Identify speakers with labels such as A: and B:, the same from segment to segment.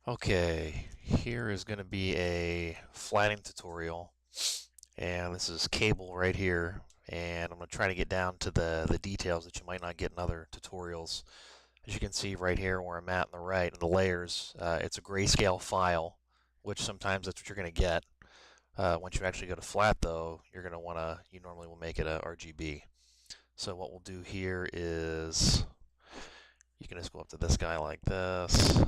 A: Okay, here is going to be a flatting tutorial, and this is cable right here, and I'm going to try to get down to the details that you might not get in other tutorials. As you can see right here where I'm at on the right, in the layers, it's a grayscale file, which sometimes that's what you're going to get. Once you actually go to flat though, you normally will make it a RGB. So what we'll do here is, you can just go up to this guy like this.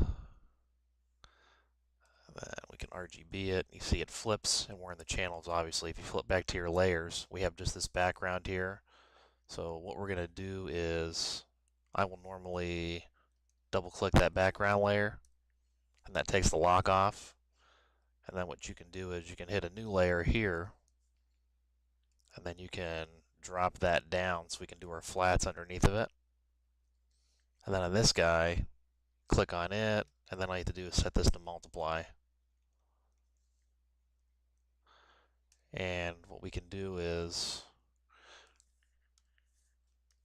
A: Then we can RGB it. You see it flips, and we're in the channels, obviously. If you flip back to your layers, we have just this background here. So what we're going to do is, I will normally double-click that background layer, and that takes the lock off. And then what you can do is you can hit a new layer here, and then you can drop that down so we can do our flats underneath of it. And then on this guy, click on it, and then all you have to do is set this to multiply. And what we can do is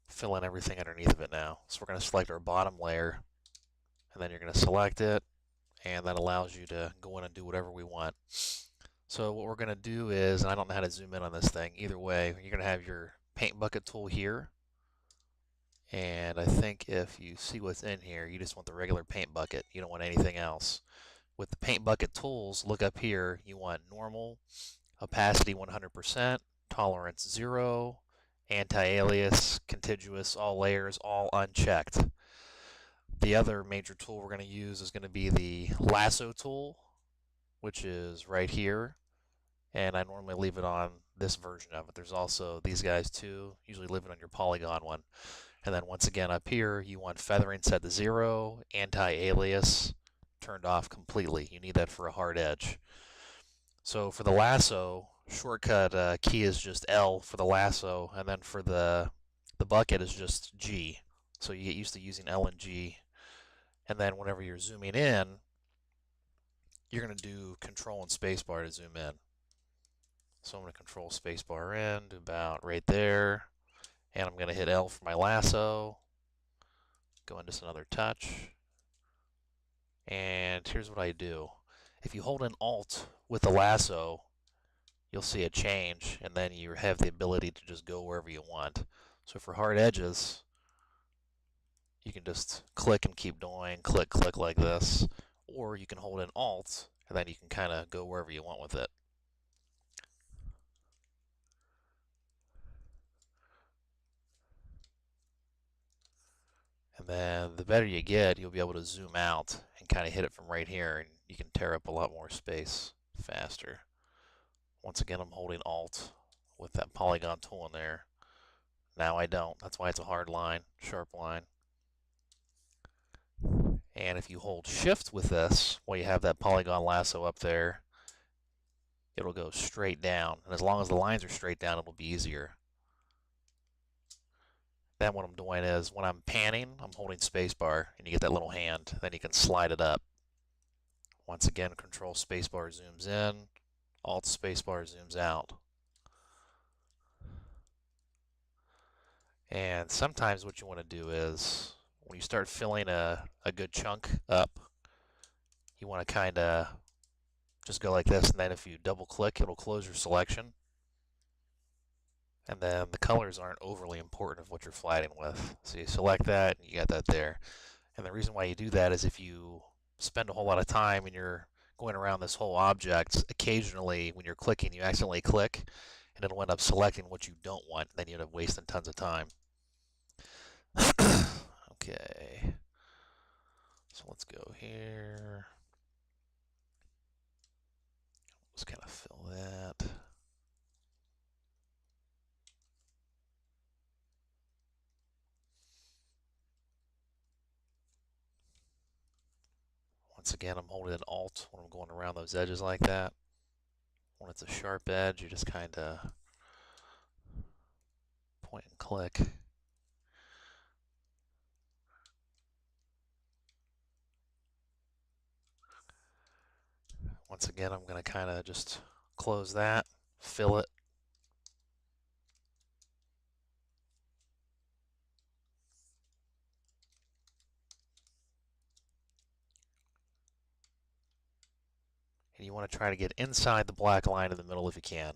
A: fill in everything underneath of it now. So we're going to select our bottom layer, and then you're going to select it, and that allows you to go in and do whatever we want. So what we're going to do is, and I don't know how to zoom in on this thing, either way, you're going to have your paint bucket tool here, and I think if you see what's in here, you just want the regular paint bucket. You don't want anything else. With the paint bucket tools, look up here, you want normal, opacity 100%, tolerance 0, anti-alias, contiguous, all layers, all unchecked. The other major tool we're going to use is going to be the lasso tool, which is right here, and I normally leave it on this version of it. There's also these guys too, usually leave it on your polygon one. And then once again up here, you want feathering set to 0, anti-alias turned off completely. You need that for a hard edge. So for the lasso, shortcut key is just L for the lasso, and then for the bucket is just G. So you get used to using L and G. And then whenever you're zooming in, you're going to do Control and Spacebar to zoom in. So I'm going to Control Spacebar in to about right there, and I'm going to hit L for my lasso. Go into another touch, and here's what I do. If you hold an Alt with the lasso, you'll see a change, and then you have the ability to just go wherever you want. So for hard edges, you can just click and keep doing, click, click like this, or you can hold an Alt, and then you can kind of go wherever you want with it. And then the better you get, you'll be able to zoom out and kind of hit it from right here, and you can tear up a lot more space faster. Once again, I'm holding Alt with that polygon tool in there. Now I don't. That's why it's a hard line, sharp line. And if you hold Shift with this, while you have that polygon lasso up there, it'll go straight down. And as long as the lines are straight down, it'll be easier. Then what I'm doing is, when I'm panning, I'm holding spacebar, and you get that little hand. Then you can slide it up. Once again, Control spacebar zooms in, Alt spacebar zooms out. And sometimes what you want to do is, when you start filling a good chunk up, you want to kind of just go like this, and then if you double click, it'll close your selection. And then the colors aren't overly important of what you're flatting with. So you select that, and you got that there. And the reason why you do that is if you spend a whole lot of time and you're going around this whole object, occasionally when you're clicking, you accidentally click, and it'll end up selecting what you don't want. Then you end up wasting tons of time. Okay. So let's go here. Just kind of fill that. Once again, I'm holding an Alt when I'm going around those edges like that. When it's a sharp edge, you just kind of point and click. Once again, I'm going to kind of just close that, fill it. and you want to try to get inside the black line in the middle if you can.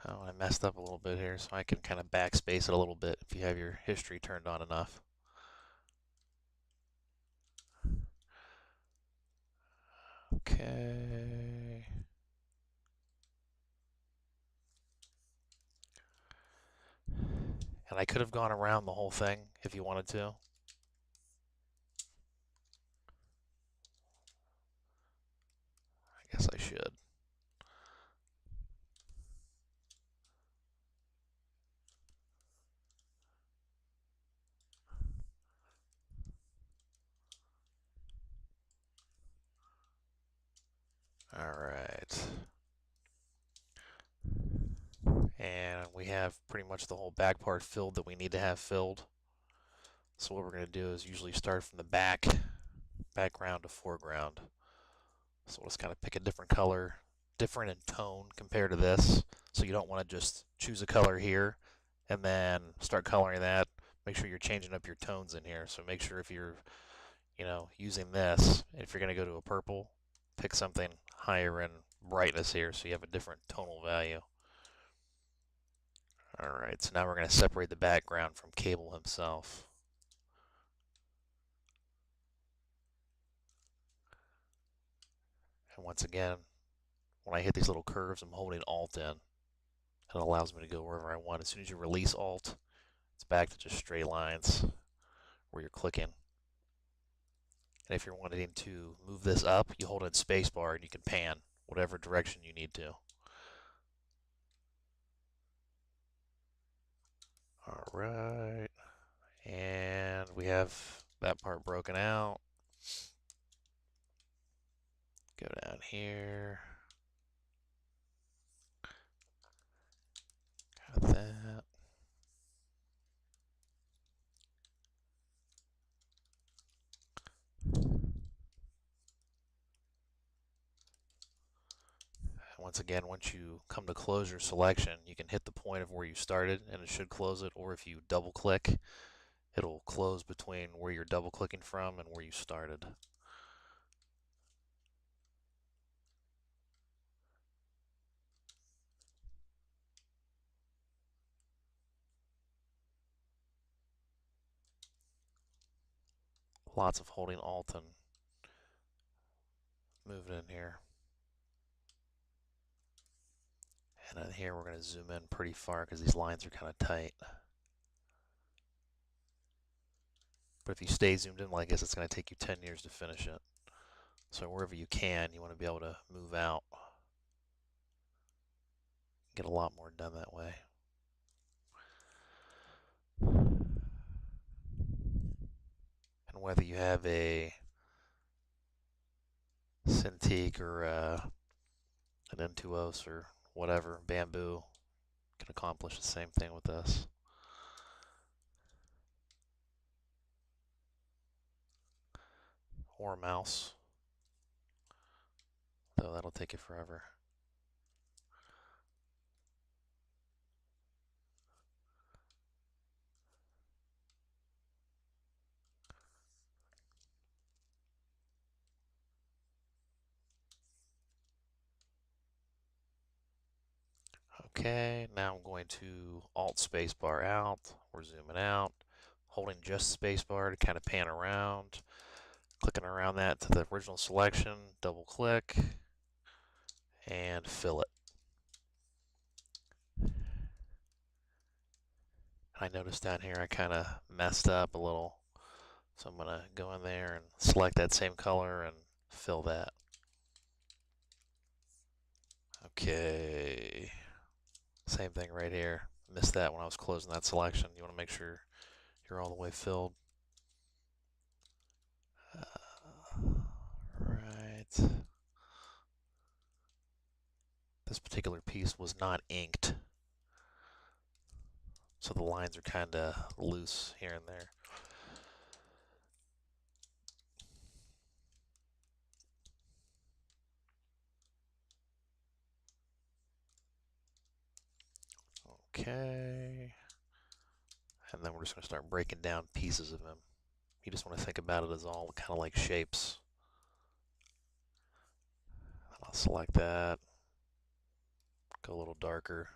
A: Oh, I messed up a little bit here, so I can kind of backspace it a little bit if you have your history turned on enough. Okay. And I could have gone around the whole thing if you wanted to. I guess I should. All right. And we have pretty much the whole back part filled that we need to have filled. So what we're going to do is usually start from the background to foreground. So we'll just kind of pick a different color, different in tone compared to this. So you don't want to just choose a color here and then start coloring that. Make sure you're changing up your tones in here. So make sure if you're, using this, if you're going to go to a purple, pick something higher in brightness here so you have a different tonal value. Alright, so now we're going to separate the background from Cable himself. And once again, when I hit these little curves, I'm holding Alt in. It allows me to go wherever I want. As soon as you release Alt, it's back to just straight lines where you're clicking. And if you're wanting to move this up, you hold in spacebar and you can pan whatever direction you need to. Alright, and we have that part broken out. Go down here. Got that. Once again, once you come to close your selection, you can hit the point of where you started and it should close it, or if you double click, it'll close between where you're double clicking from and where you started. Lots of holding Alt and moving in here. And then here we're going to zoom in pretty far because these lines are kind of tight. But if you stay zoomed in like this, it's going to take you 10 years to finish it. So wherever you can, you want to be able to move out. Get a lot more done that way. And whether you have a Cintiq or an N2OS or whatever, Bamboo can accomplish the same thing with this. Or a mouse, though that'll take you forever. Okay, now I'm going to Alt spacebar out. We're zooming out, holding just spacebar to kind of pan around, clicking around that to the original selection, double click, and fill it. I noticed down here I kind of messed up a little, so I'm going to go in there and select that same color and fill that. Okay, same thing right here. Missed that when I was closing that selection. You want to make sure you're all the way filled. Right. This particular piece was not inked, so the lines are kind of loose here and there. Okay. And then we're just going to start breaking down pieces of him. You just want to think about it as all kind of like shapes. I'll select that, go a little darker.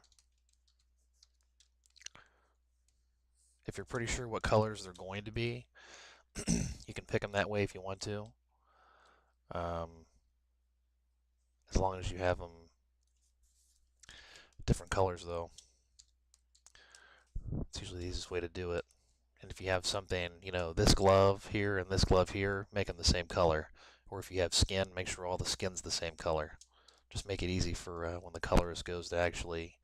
A: If you're pretty sure what colors they're going to be, you can pick them that way if you want to. As long as you have them different colors, though. It's usually the easiest way to do it. And if you have something, you know, this glove here and this glove here, make them the same color. Or if you have skin, make sure all the skin's the same color. Just make it easy for when the colorist goes to actually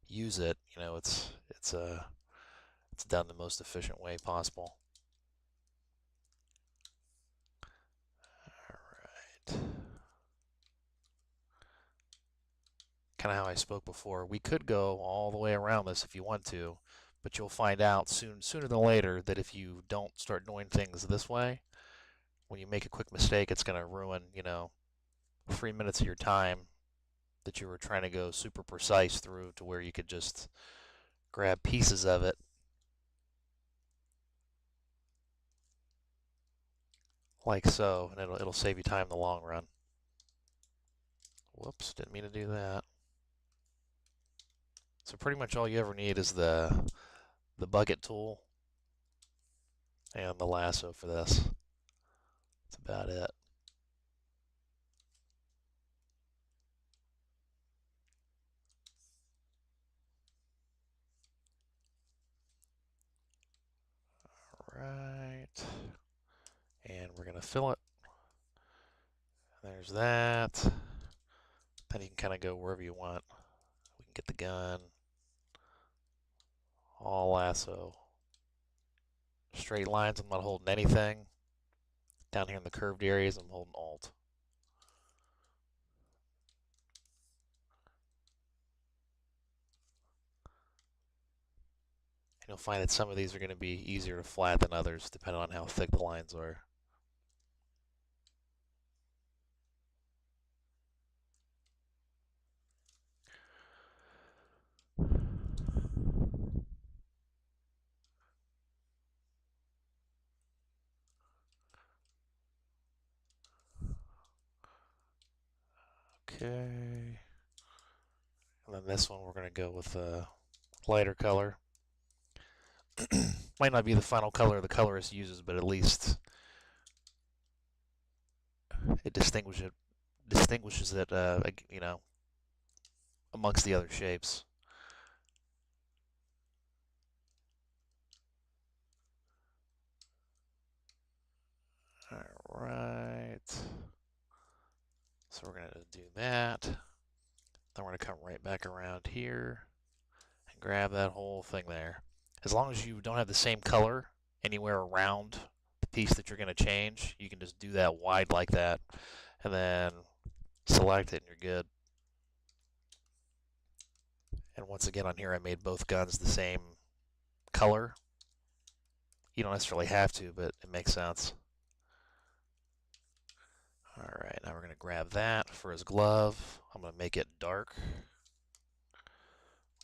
A: use it. You know, it's done the most efficient way possible. All right. Kind of how I spoke before. We could go all the way around this if you want to, but you'll find out sooner than later that if you don't start doing things this way, when you make a quick mistake, it's going to ruin, you know, 3 minutes of your time that you were trying to go super precise through to where you could just grab pieces of it like so, and it'll save you time in the long run. Whoops, didn't mean to do that. So pretty much all you ever need is the bucket tool and the lasso for this. That's about it. All right. And we're going to fill it. There's that. Then you can kind of go wherever you want. We can get the gun. All lasso. Straight lines, I'm not holding anything. Down here in the curved areas, I'm holding Alt. And you'll find that some of these are going to be easier to flat than others, depending on how thick the lines are. Okay. And then this one, we're going to go with a lighter color. Might not be the final color the colorist uses, but at least it distinguishes it, you know, amongst the other shapes. All right. So we're going to do that. Then we're going to come right back around here and grab that whole thing there. As long as you don't have the same color anywhere around the piece that you're going to change, you can just do that wide like that and then select it and you're good. And once again on here I made both guns the same color. You don't necessarily have to, but it makes sense. Alright, now we're going to grab that for his glove. I'm going to make it dark.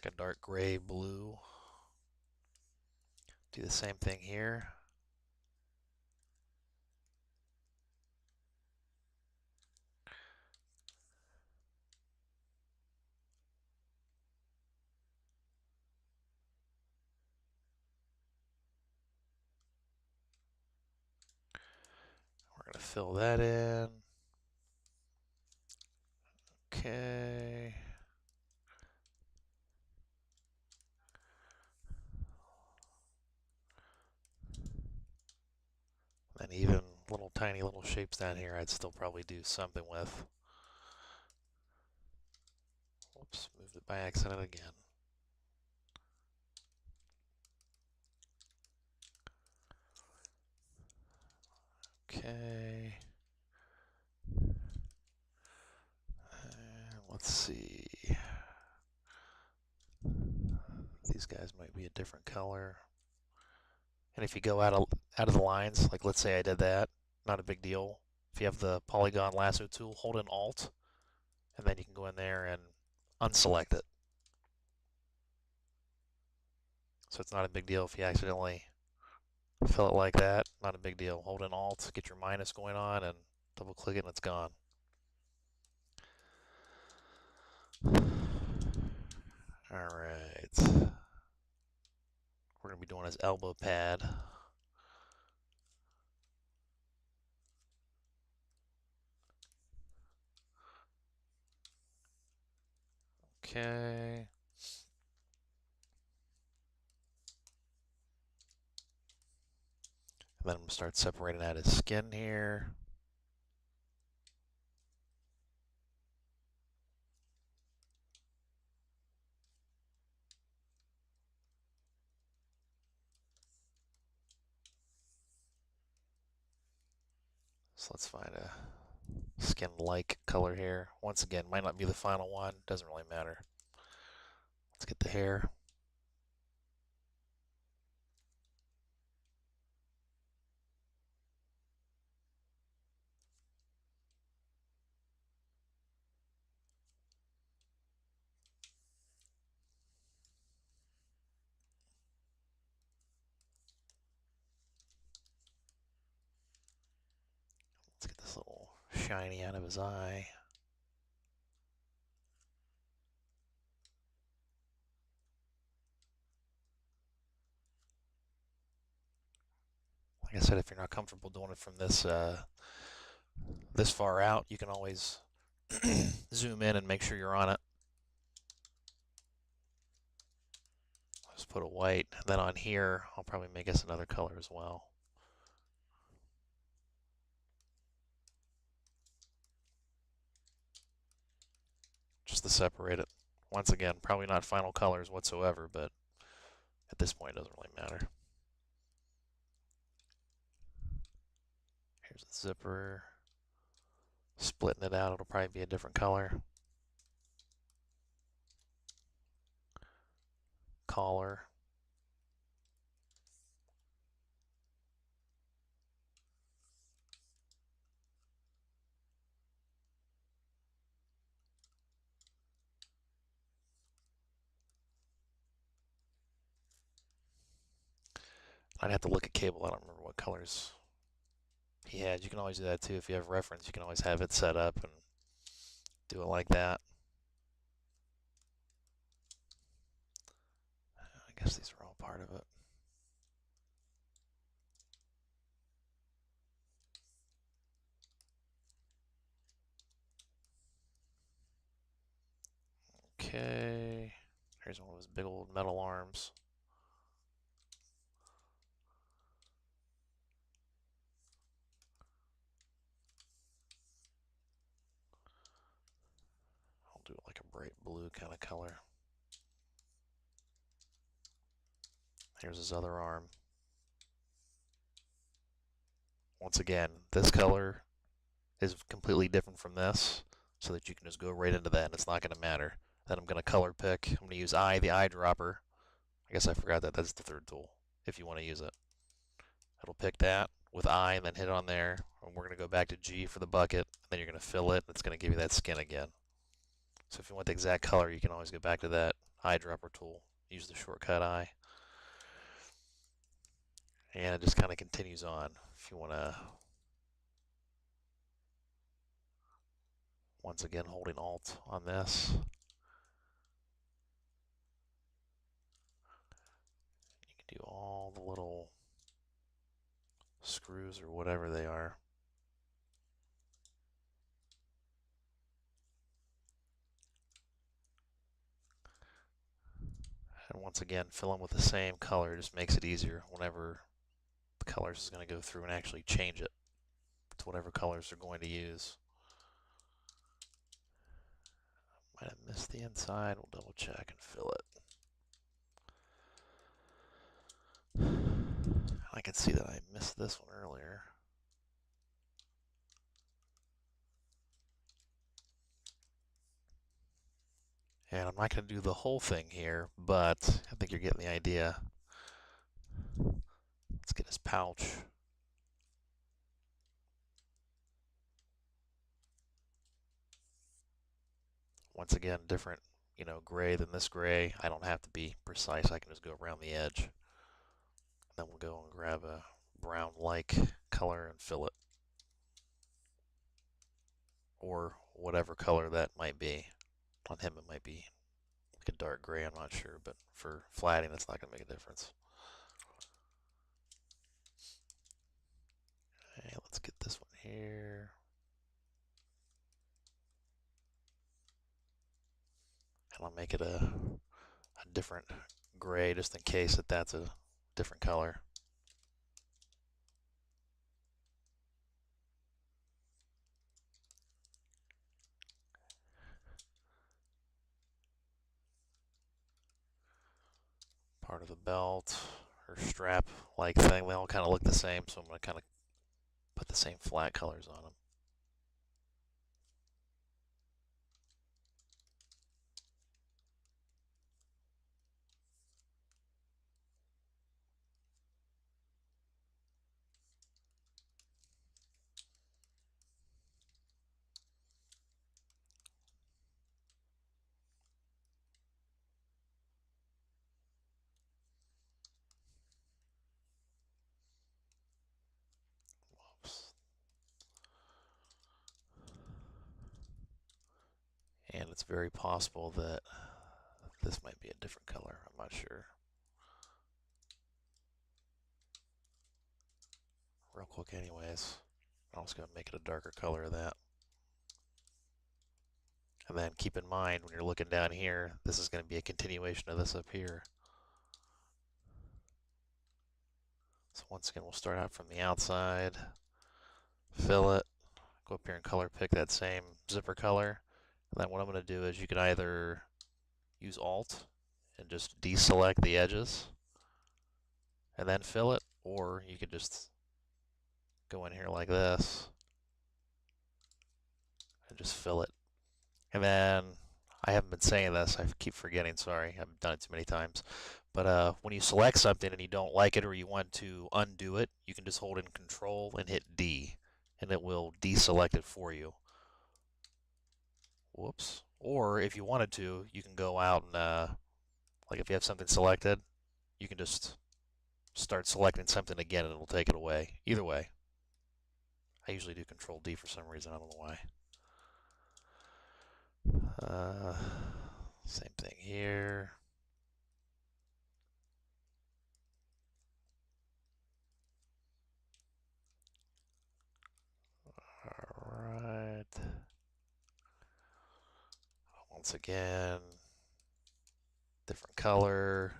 A: Like a dark gray blue. Do the same thing here. We're going to fill that in. Okay. And even little tiny little shapes down here I'd still probably do something with. Whoops, moved it by accident again. Okay. And let's see. These guys might be a different color. And if you go out of the lines, like let's say I did that, not a big deal. If you have the polygon lasso tool, hold in Alt, and then you can go in there and unselect it. So it's not a big deal if you accidentally fill it like that. Not a big deal. Hold in Alt, get your minus going on, and double click it and it's gone. Alright. We're going to be doing his elbow pad. Okay. And then I'm going to start separating out his skin here. So let's find a skin-like color here. Once again, might not be the final one. Doesn't really matter. Let's get the hair. Let's get this little shiny out of his eye. Like I said, if you're not comfortable doing it from this far out, you can always zoom in and make sure you're on it. Just put a white. And then on here, I'll probably make us another color as well. Just to separate it. Once again, probably not final colors whatsoever, but at this point it doesn't really matter. Here's the zipper. Splitting it out, it'll probably be a different color. Collar. I'd have to look at cable. I don't remember what colors he had. You can always do that too. If you have reference, you can always have it set up and do it like that. I guess these are all part of it. Okay. Here's one of those big old metal arms. I'll do it like a bright blue kind of color. Here's his other arm. Once again, this color is completely different from this, so that you can just go right into that and it's not going to matter. Then I'm going to color pick. I'm going to use the eyedropper. I guess I forgot that that's the third tool if you want to use it. It'll pick that with eye and then hit it on there. And we're going to go back to G for the bucket. And then you're going to fill it. And it's going to give you that skin again. So if you want the exact color, you can always go back to that eyedropper tool. Use the shortcut eye. And it just kind of continues on. If you want to, once again, holding Alt on this. You can do all the little screws or whatever they are. And once again, fill them with the same color. Just makes it easier whenever the colors is going to go through and actually change it to whatever colors they're going to use. Might have missed the inside. We'll double check and fill it. I can see that I missed this one earlier. And I'm not going to do the whole thing here, but I think you're getting the idea. Let's get his pouch. Once again, different gray than this gray, I don't have to be precise. I can just go around the edge. Then we'll go and grab a brown-like color and fill it. Or whatever color that might be. On him it might be like a dark gray, I'm not sure, but for flatting it's not going to make a difference. Okay, let's get this one here. And I'll make it a different gray just in case that's a different color. Part of the belt or strap like thing, they all kind of look the same, so I'm going to kind of put the same flat colors on them. Whoops. And it's very possible that this might be a different color, I'm not sure. Real quick anyways, I'm just going to make it a darker color of that. And then keep in mind when you're looking down here, this is going to be a continuation of this up here. So once again, we'll start out from the outside, fill it, go up here and color pick that same zipper color. And then what I'm going to do is you can either use Alt and just deselect the edges and then fill it, or you could just go in here like this and just fill it. And then, I haven't been saying this, I keep forgetting, sorry, I've done it too many times. But when you select something and you don't like it or you want to undo it, you can just hold in Control and hit D, and it will deselect it for you. Whoops. Or if you wanted to, you can go out and, like if you have something selected, you can just start selecting something again and it'll take it away. Either way. I usually do Control D for some reason, I don't know why. Same thing here. Alright. Once again, different color.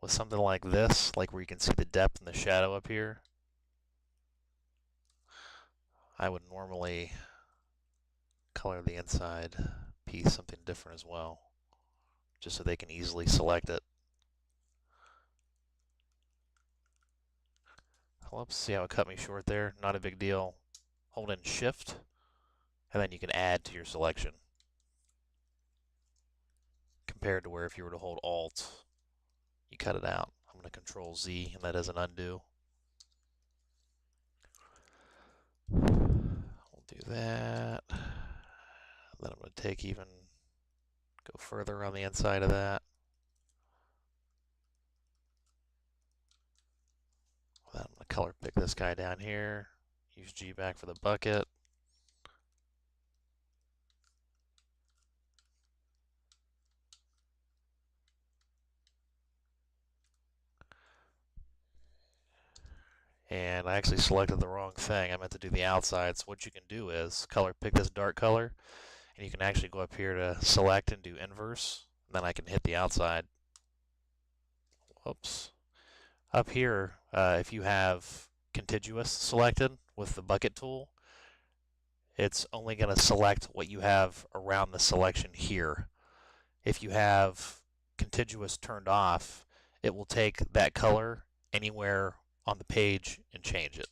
A: With something like this, like where you can see the depth and the shadow up here, I would normally color the inside piece something different as well, just so they can easily select it. Whoops, see how it cut me short there? Not a big deal. Hold in Shift, and then you can add to your selection. Compared to where if you were to hold Alt, you cut it out. I'm going to Control Z, and that is an undo. We'll do that. Then I'm going to go further on the inside of that. Then I'm going to color pick this guy down here. Use G back for the bucket. And I actually selected the wrong thing. I meant to do the outside. So what you can do is color pick this dark color, and you can actually go up here to select and do inverse. And then I can hit the outside. Whoops. Up here, if you have contiguous selected with the bucket tool, it's only going to select what you have around the selection here. If you have contiguous turned off, it will take that color anywhere on the page and change it.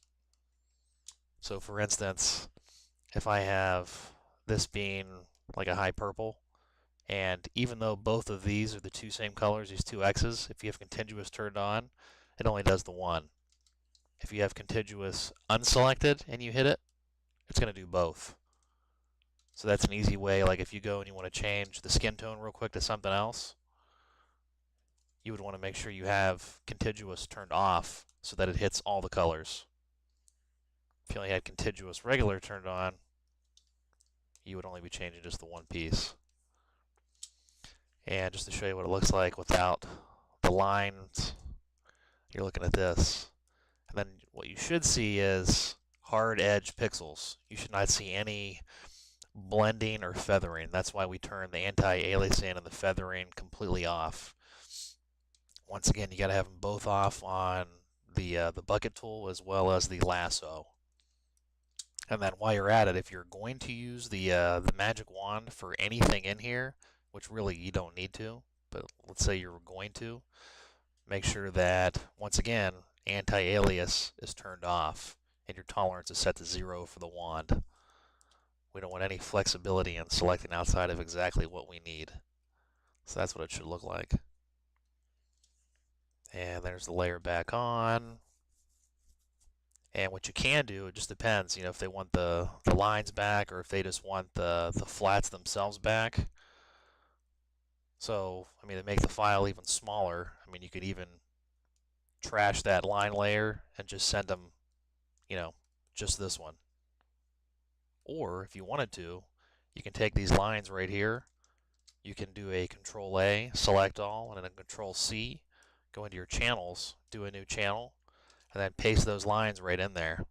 A: So for instance, if I have this being like a high purple, and even though both of these are the two same colors, these two X's, if you have contiguous turned on, it only does the one. If you have contiguous unselected and you hit it, it's going to do both. So that's an easy way, like if you go and you want to change the skin tone real quick to something else, you would want to make sure you have contiguous turned off so that it hits all the colors. If you only had contiguous regular turned on, you would only be changing just the one piece. And just to show you what it looks like without the lines, you're looking at this. And then what you should see is hard edge pixels. You should not see any blending or feathering. That's why we turn the anti-aliasing and the feathering completely off. Once again, you got to have them both off on the bucket tool as well as the lasso. And then while you're at it, if you're going to use the magic wand for anything in here, which really you don't need to, but let's say you're going to, make sure that, once again, anti-alias is turned off and your tolerance is set to 0 for the wand. We don't want any flexibility in selecting outside of exactly what we need. So that's what it should look like. And there's the layer back on. And what you can do, it just depends, if they want the lines back or if they just want the flats themselves back. So, to make the file even smaller, you could even trash that line layer and just send them, just this one. Or if you wanted to, you can take these lines right here. You can do a Control A, select all, and then a Control C, go into your channels, do a new channel, and then paste those lines right in there.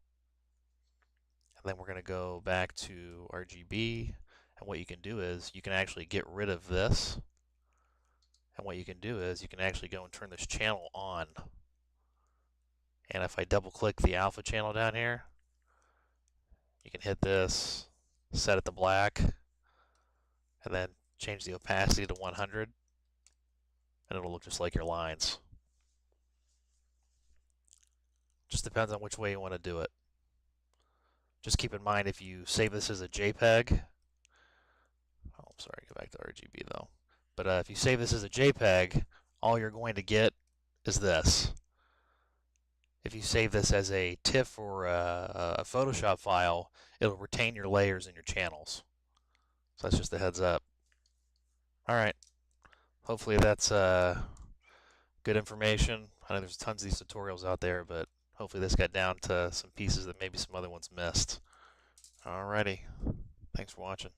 A: And then we're going to go back to RGB, and what you can do is you can actually get rid of this. And what you can do is you can actually go and turn this channel on. And if I double click the alpha channel down here, you can hit this, set it to black, and then change the opacity to 100, and it'll look just like your lines. Just depends on which way you want to do it. Just keep in mind, if you save this as a JPEG, I'm sorry, go back to RGB though. But if you save this as a JPEG, all you're going to get is this. If you save this as a TIFF or a Photoshop file, it'll retain your layers and your channels. So that's just a heads up. All right. Hopefully that's good information. I know there's tons of these tutorials out there, but hopefully this got down to some pieces that maybe some other ones missed. Alrighty. Thanks for watching.